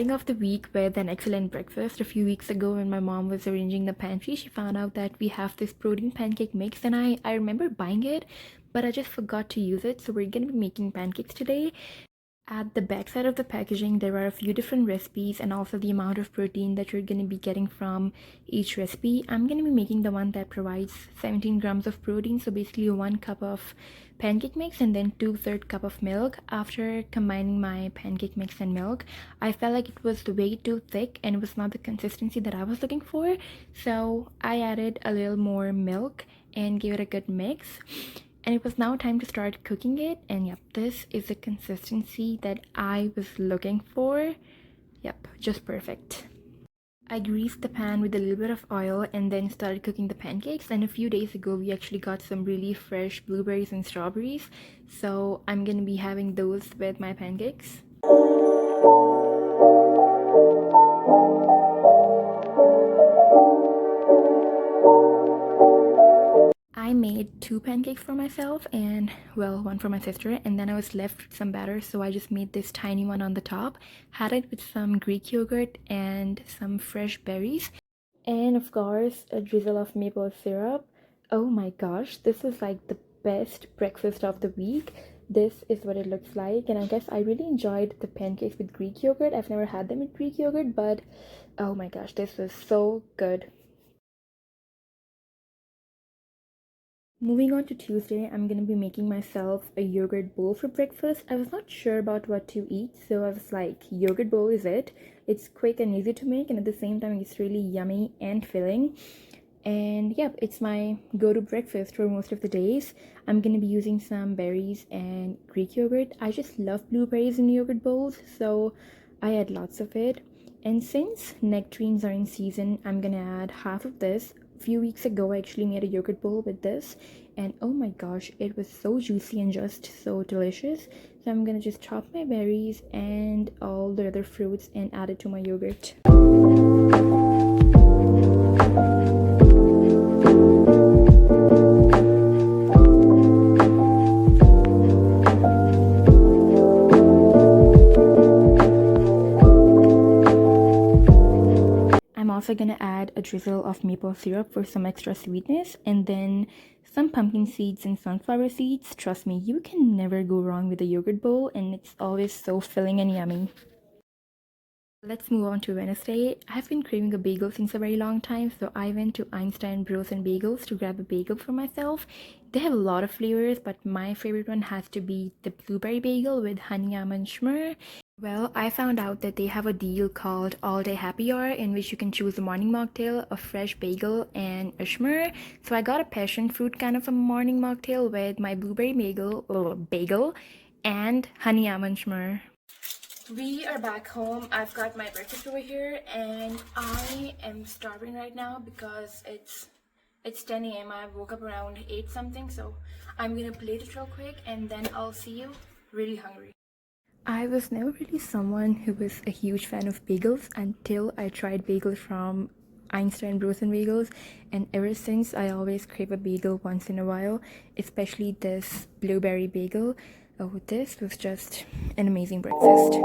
starting off the week with an excellent breakfast. A few weeks ago when my mom was arranging the pantry, she found out that we have this protein pancake mix, and I remember buying it, but I just forgot to use it. So we're gonna be making pancakes today. At the back side of the packaging, there are a few different recipes and also the amount of protein that you're going to be getting from each recipe. I'm going to be making the one that provides 17 grams of protein, so basically 1 cup of pancake mix and then 2/3 cup of milk. After combining my pancake mix and milk, I felt like it was way too thick and it was not the consistency that I was looking for, so I added a little more milk and gave it a good mix. And it was now time to start cooking it, and yep, this is the consistency that I was looking for. Yep, just perfect. I greased the pan with a little bit of oil and then started cooking the pancakes, and a few days ago we actually got some really fresh blueberries and strawberries, so I'm gonna be having those with my pancakes. I made 2 pancakes for myself and, well, one for my sister, and then I was left with some batter, so I just made this tiny one on the top, had it with some Greek yogurt and some fresh berries, and of course a drizzle of maple syrup. Oh my gosh, this is like the best breakfast of the week. This is what it looks like, and I guess I really enjoyed the pancakes with Greek yogurt. I've never had them with Greek yogurt, but oh my gosh, this was so good. Moving on to Tuesday, I'm gonna be making myself a yogurt bowl for breakfast. I was not sure about what to eat, so I was like, yogurt bowl is it. It's quick and easy to make, and at the same time, it's really yummy and filling. And yep, it's my go-to breakfast for most of the days. I'm gonna be using some berries and Greek yogurt. I just love blueberries in yogurt bowls, so I add lots of it. And since nectarines are in season, I'm gonna add half of this. A few weeks ago, I actually made a yogurt bowl with this, and oh my gosh, it was so juicy and just so delicious. So I'm gonna just chop my berries and all the other fruits and add it to my yogurt. I'm also gonna add a drizzle of maple syrup for some extra sweetness, and then some pumpkin seeds and sunflower seeds. Trust me, you can never go wrong with a yogurt bowl, and it's always so filling and yummy. Let's move on to Wednesday. I've been craving a bagel since a very long time, so I went to Einstein Bros and Bagels to grab a bagel for myself. They have a lot of flavors, but my favorite one has to be the blueberry bagel with honey almond schmur. Well, I found out that they have a deal called All Day Happy Hour in which you can choose a morning mocktail, a fresh bagel, and a schmur. So I got a passion fruit kind of a morning mocktail with my blueberry bagel and honey almond schmur. We are back home. I've got my breakfast over here and I am starving right now because it's 10 a.m. I woke up around 8 something, so I'm gonna plate it real quick and then I'll see you. Really hungry. I was never really someone who was a huge fan of bagels until I tried bagels from Einstein Bros and Bagels, and ever since I always crave a bagel once in a while, especially this blueberry bagel. Oh, this was just an amazing breakfast.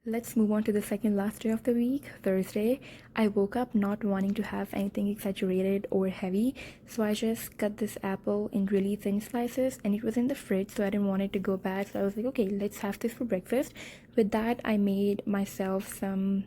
Let's move on to the second last day of the week, Thursday. I woke up not wanting to have anything exaggerated or heavy, so I just cut this apple in really thin slices, and it was in the fridge, so I didn't want it to go bad. So I was like, okay, let's have this for breakfast. With that, I made myself some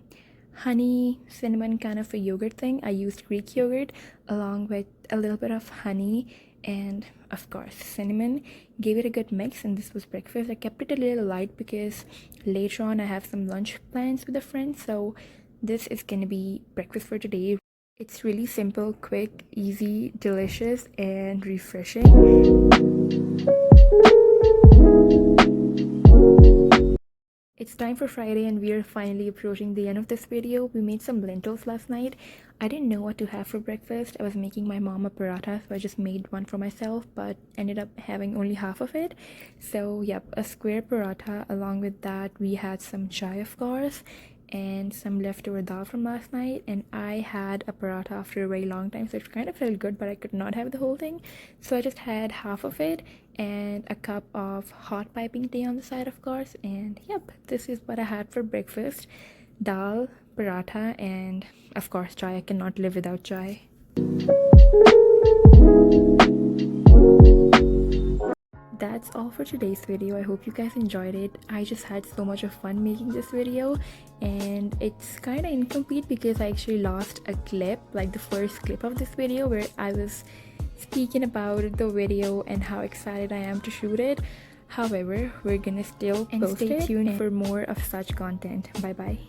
honey cinnamon kind of a yogurt thing. I used Greek yogurt along with a little bit of honey and of course cinnamon. Gave it a good mix, and this was breakfast. I kept it a little light because later on I have some lunch plans with a friend, so this is gonna be breakfast for today. It's really simple, quick, easy, delicious, and refreshing. It's time for Friday and we are finally approaching the end of this video. We made some lentils last night. I didn't know what to have for breakfast. I was making my mom a paratha, so I just made one for myself, but ended up having only half of it. So yep, a square paratha. Along with that, we had some chai, of course, and some leftover dal from last night, and I had a paratha after a very long time, so it kind of felt good, but I could not have the whole thing, so I just had half of it and a cup of hot piping tea on the side, of course. And yep, this is what I had for breakfast: dal, paratha, and of course chai. I cannot live without chai. That's all for today's video. I hope you guys enjoyed it. I just had so much of fun making this video, and it's kind of incomplete because I actually lost a clip, like the first clip of this video, where I was speaking about the video and how excited I am to shoot it. However, we're gonna still post it, and stay tuned for more of such content. Bye bye.